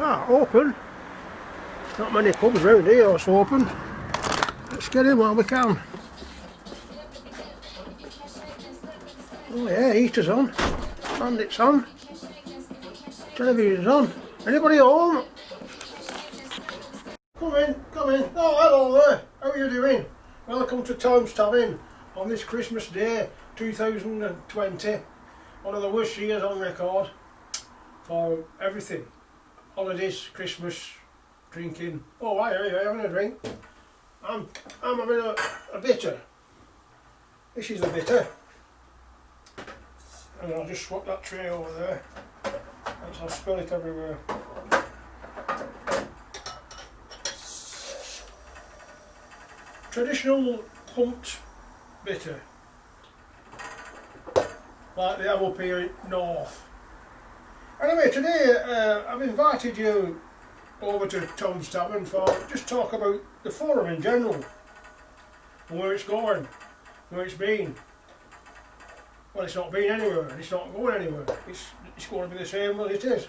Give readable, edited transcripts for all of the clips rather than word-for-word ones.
Open. Not many pubs round here that's open. Let's get in while we can. Oh yeah, heater's on. Bandit's on. Television's on. Anybody home? Come in, come in. Oh, hello there. How are you doing? Welcome to Tom's Tavern on this Christmas Day 2020. One of the worst years on record for everything. Holidays, Christmas, drinking. Oh, why are you having a drink? I'm having a bitter. This is a bitter. And I'll just swap that tray over there. Else I'll spill it everywhere. Traditional pumped bitter, like they have up here in North. Anyway, today I've invited you over to Tom's Tavern for just talk about the forum in general, and where it's going, where it's been. Well, it's not been anywhere, it's not going anywhere, it's going to be the same as it is.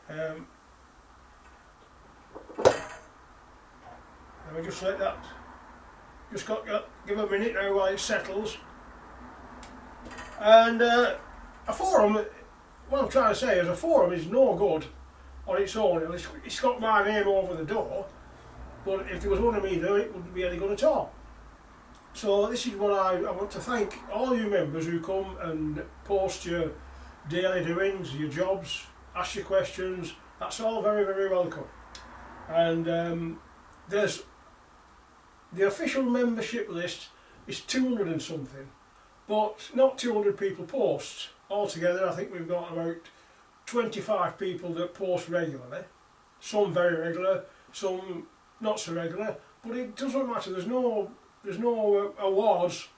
Let me just let that, just got to give a minute now while it settles. And a forum, what I'm trying to say is a forum is no good on its own. It's got my name over the door, but if there was one of me there, it wouldn't be any good at all. So this is what I want to thank all you members who come and post your daily doings, your jobs, ask your questions. That's all very, very welcome. And there's the official membership list is 200 and something, but not 200 people post. Altogether, I think we've got about 25 people that post regularly. Some very regular, some not so regular, but it doesn't matter. There's no awards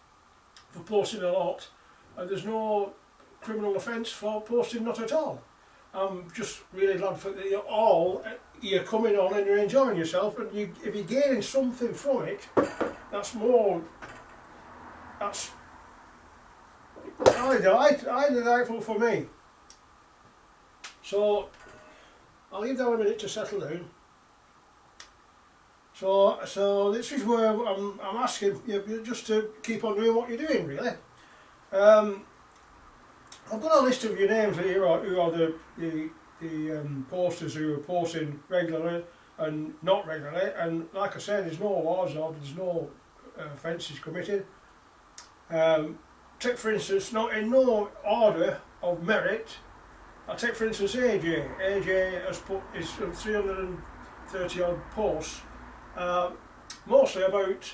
for posting a lot, and there's no criminal offence for posting not at all. I'm just really glad for that you're coming on and you're enjoying yourself, and if you're gaining something from it, that's highly delightful for me. So I'll leave that a minute to settle down. So this is where I'm asking you just to keep on doing what you're doing, really. I've got a list of your names here who are the posters who are posting regularly and not regularly, and like I said, there's no awards or there's no offences committed. Take for instance, not in no order of merit, I take for instance AJ. AJ has put his 330 odd posts, mostly about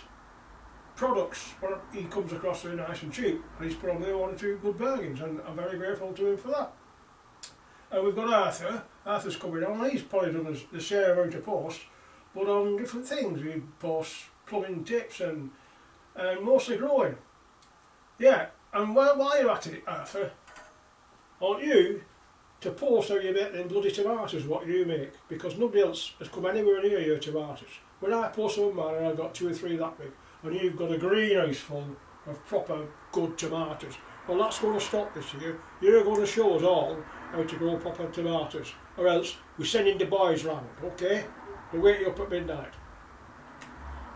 products what he comes across very nice and cheap, and he's put on there one or two good bargains, and I'm very grateful to him for that. And we've got Arthur's coming on, and he's probably done the same amount of posts, but on different things. He posts plumbing tips and mostly growing. Yeah, and while you're at it, Arthur, I want you to post how you make them bloody tomatoes, what you make, because nobody else has come anywhere near your tomatoes. When I post some of mine, and I've got 2 or 3 that big, and you've got a greenhouse full of proper good tomatoes, well, that's going to stop this year. You're going to show us all how to grow proper tomatoes, or else we're sending the boys round, okay? They'll wake you up at midnight.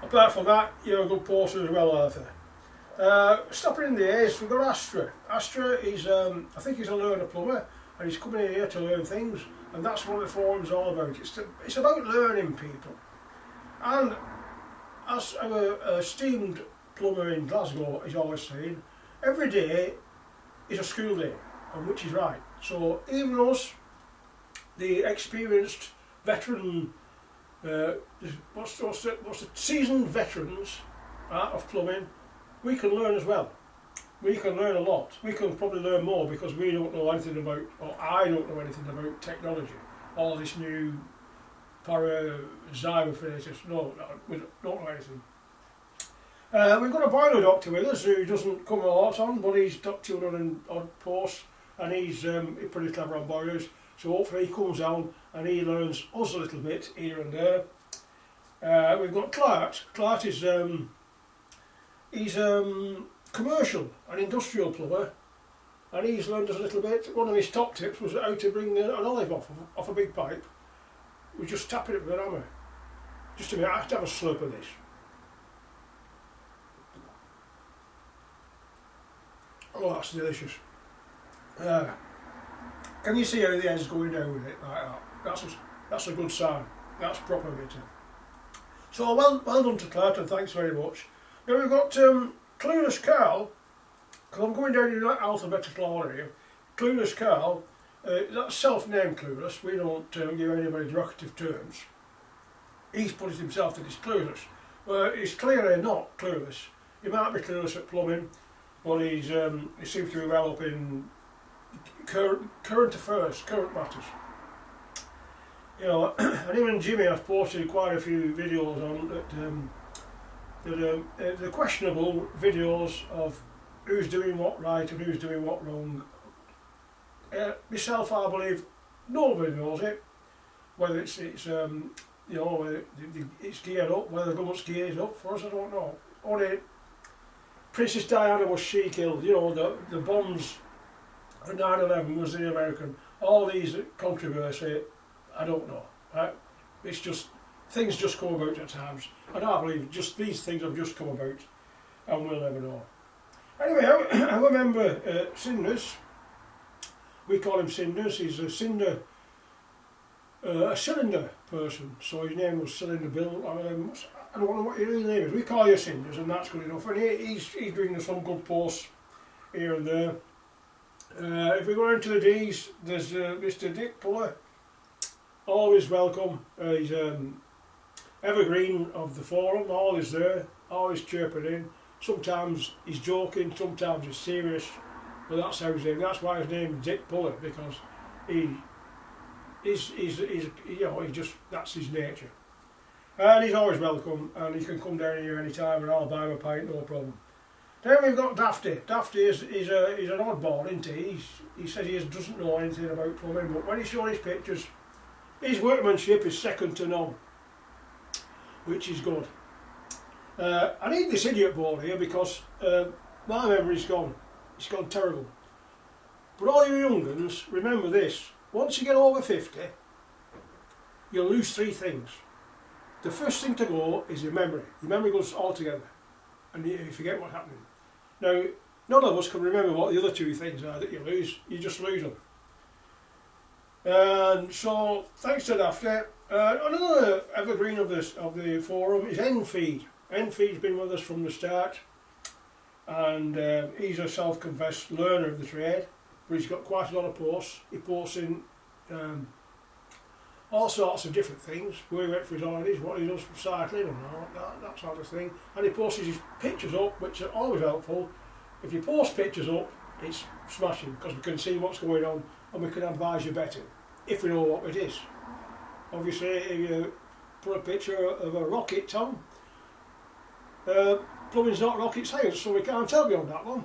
Apart from that, you're a good poster as well, Arthur. Stopping in the A's, we've got Astra. Astra is, I think he's a learner plumber, and he's coming in here to learn things, and that's what the forum's all about. It's about learning people. And as our esteemed plumber in Glasgow is always saying, every day is a school day, and which is right. So even us, the experienced veteran, what's the seasoned veterans of plumbing, we can learn as well. We can learn a lot. We can probably learn more because we don't know anything about, or I don't know anything about technology. All this new zymophrases. No, we don't know anything. We've got a boiler doctor with us who doesn't come a lot on, but he's got 200 odd posts, and he's pretty clever on boilers. So hopefully he comes down and he learns us a little bit here and there. We've got Clark. Clark is he's commercial and industrial plumber, and he's learned us a little bit. One of his top tips was how to bring an olive off a big pipe, we're just tapping it with a hammer. Just a minute, I have to have a slurp of this. Oh, that's delicious. Can you see how the end's going down with it like that? That's a good sign. That's proper bitter. So well done to Claire, thanks very much. Now we've got Clueless Carl, because I'm going down in alphabetical order here. Clueless Carl, that's self-named Clueless, we don't give anybody derogative terms. He's put it himself that he's clueless. He's clearly not clueless. He might be clueless at plumbing, but he seems to be well up in current affairs, current matters. You know, and even Jimmy has posted quite a few videos on the questionable videos of who's doing what right and who's doing what wrong. Myself, I believe nobody knows it. Whether it's you know, whether it's geared up, whether the government's geared up for us, I don't know. Only Princess Diana was she killed. You know, the bombs for 9/11 was the American. All these controversy, I don't know. It's just things just come about at times, and I believe just these things have just come about, and we'll never know. Anyway, I remember Cinders. We call him Cinders. He's a cylinder person, so his name was Cylinder Bill. I don't know what your real name is. We call you Cinders, and that's good enough. And he's doing some good posts here and there. If we go into the D's, there's Mr. Dick Puller. Always welcome. He's evergreen of the forum, always there, always chirping in. Sometimes he's joking, sometimes he's serious, but that's how his name. That's why his name is Dick Puller, because he's you know, he just, that's his nature. And he's always welcome, and he can come down here any time, and I'll buy him a pint, no problem. Then we've got Dafty. Dafty is an oddball, isn't he? He says he doesn't know anything about plumbing, but when he's showing his pictures, his workmanship is second to none, which is good. I need this idiot board here because my memory's gone. It's gone terrible. But all you young ones, remember this. Once you get over 50, you'll lose three things. The first thing to go is your memory. Your memory goes altogether, and you forget what's happening. Now, none of us can remember what the other two things are that you lose. You just lose them. And so, thanks to Dafty, another evergreen of the forum is Enfeed. Enfeed's been with us from the start, and he's a self-confessed learner of the trade, but he's got quite a lot of posts. He posts in all sorts of different things, where he went for his holidays, what he does for cycling and all that sort of thing. And he posts his pictures up, which are always helpful. If you post pictures up, it's smashing, because we can see what's going on and we can advise you better, if we know what it is. Obviously, if you put a picture of a rocket on, plumbing's not rocket science, so we can't help you on that one.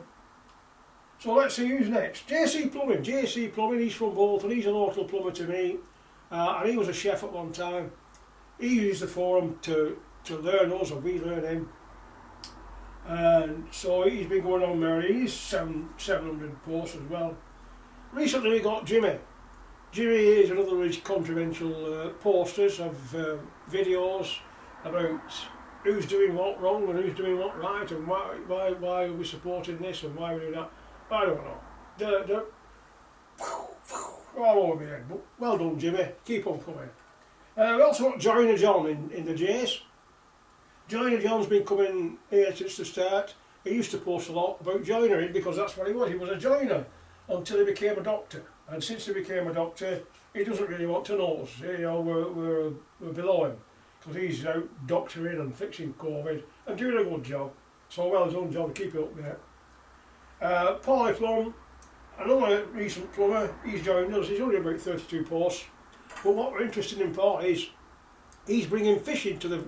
So let's see who's next. JC Plumbing. JC Plumbing, he's from Bolton, he's a local plumber to me, and he was a chef at one time. He used the forum to learn us, and we learn him. And so he's been going on there. He's 700 posts as well. Recently we got Jimmy. Jimmy is another of these controversial posters of videos about who's doing what wrong and who's doing what right, and why are we supporting this and why are we doing that. I don't know. They're all over my head, but well done, Jimmy. Keep on coming. We also got Joiner John in the J's. Joiner John's been coming here since the start. He used to post a lot about joinery because that's what he was. He was a joiner until he became a doctor. And since he became a doctor, he doesn't really want to know us. You know, we're below him, because he's out doctoring and fixing COVID and doing a good job. So well done, John. Keep it up there. Paulie Plum, another recent plumber. He's joined us. He's only about 32 posts. But what we're interested in Paul is he's bringing fish into the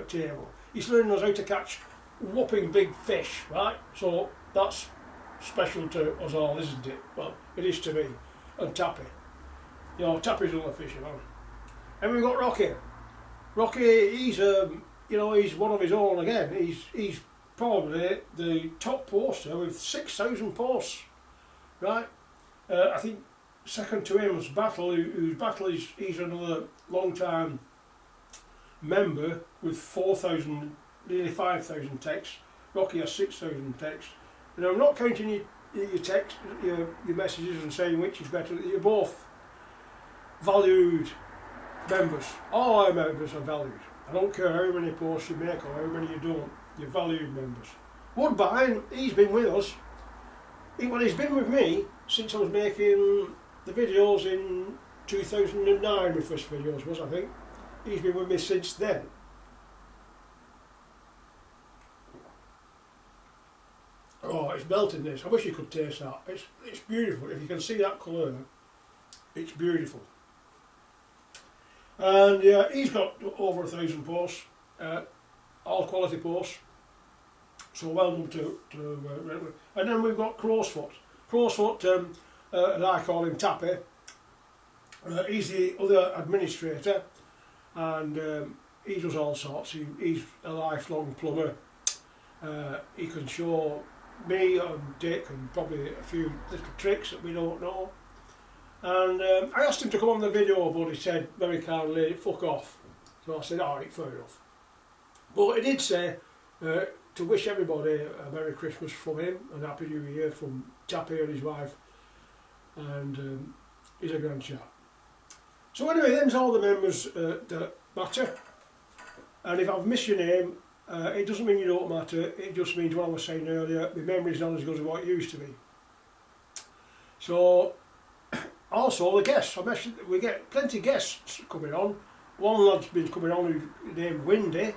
table. He's learning us how to catch whopping big fish, right? So that's special to us all, isn't it? Well, it is to me. And Tappy. You know, Tappy's another fisherman. And we've got Rocky. Rocky, he's you know, he's one of his own again. He's probably the top poster with 6,000 posts, right? I think second to him was Battle, whose Battle is he's another long time member with 4,000, nearly 5,000 texts. Rocky has 6,000 texts. And I'm not counting your text, your messages and saying which is better. You're both valued members. All our members are valued. I don't care how many posts you make or how many you don't. You're valued members. Woodbine, he's been with us. He's been with me since I was making the videos in 2009. My first videos was, I think. He's been with me since then. Oh, it's melting this. I wish you could taste that. It's beautiful. If you can see that colour, it's beautiful. And yeah, he's got over 1,000 posts, all quality posts. So well done to and then we've got Crowsfoot. Crowsfoot, as I call him, Tappy. He's the other administrator, and he does all sorts. He's a lifelong plumber. He can show me and Dick and probably a few little tricks that we don't know. And I asked him to come on the video, but he said very kindly, fuck off. So I said, alright, fair enough. But he did say to wish everybody a Merry Christmas from him and Happy New Year from Tappy and his wife. And he's a grand chap. So anyway, them's all the members that matter. And if I've missed your name, it doesn't mean you don't matter. It just means what I was saying earlier, my memory's not as good as what it used to be. So, also the guests. I mentioned we get plenty of guests coming on. One lad's been coming on who's named Windy.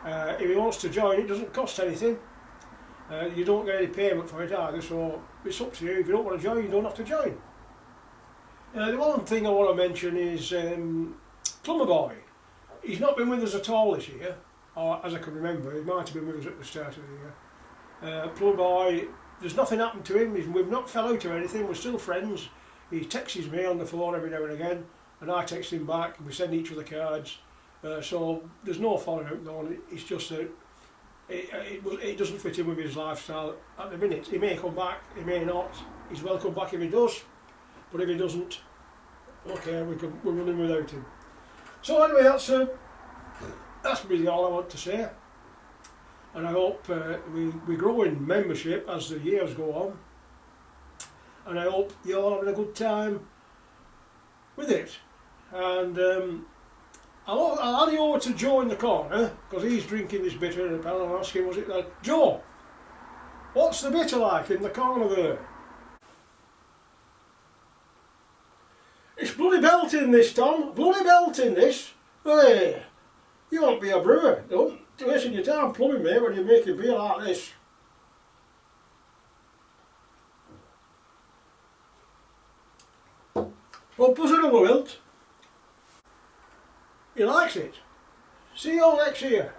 If he wants to join, it doesn't cost anything. You don't get any payment for it either, so it's up to you. If you don't want to join, you don't have to join. The one thing I want to mention is Plumber Boy. He's not been with us at all this year, or as I can remember. He might have been with us at the start of the year. Plumber Boy, there's nothing happened to him. We've not fell out or anything. We're still friends. He texts me on the phone every now and again, and I text him back, and we send each other cards. So there's no falling out going. It's just that it doesn't fit in with his lifestyle at the minute. He may come back, he may not. He's welcome back if he does, but if he doesn't, okay, we're running without him. So anyway, that's really all I want to say. And I hope we grow in membership as the years go on. And I hope you're all having a good time with it. And I'll hand you over to Joe in the corner, because he's drinking this bitter, and I'll ask him, was it that? Joe, what's the bitter like in the corner there? It's bloody belting this, Tom. Bloody belting this. Hey, you won't be a brewer. Don't wasting your time plumbing me when you make a beer like this. Well, put another wilt. He likes it. See you all next year.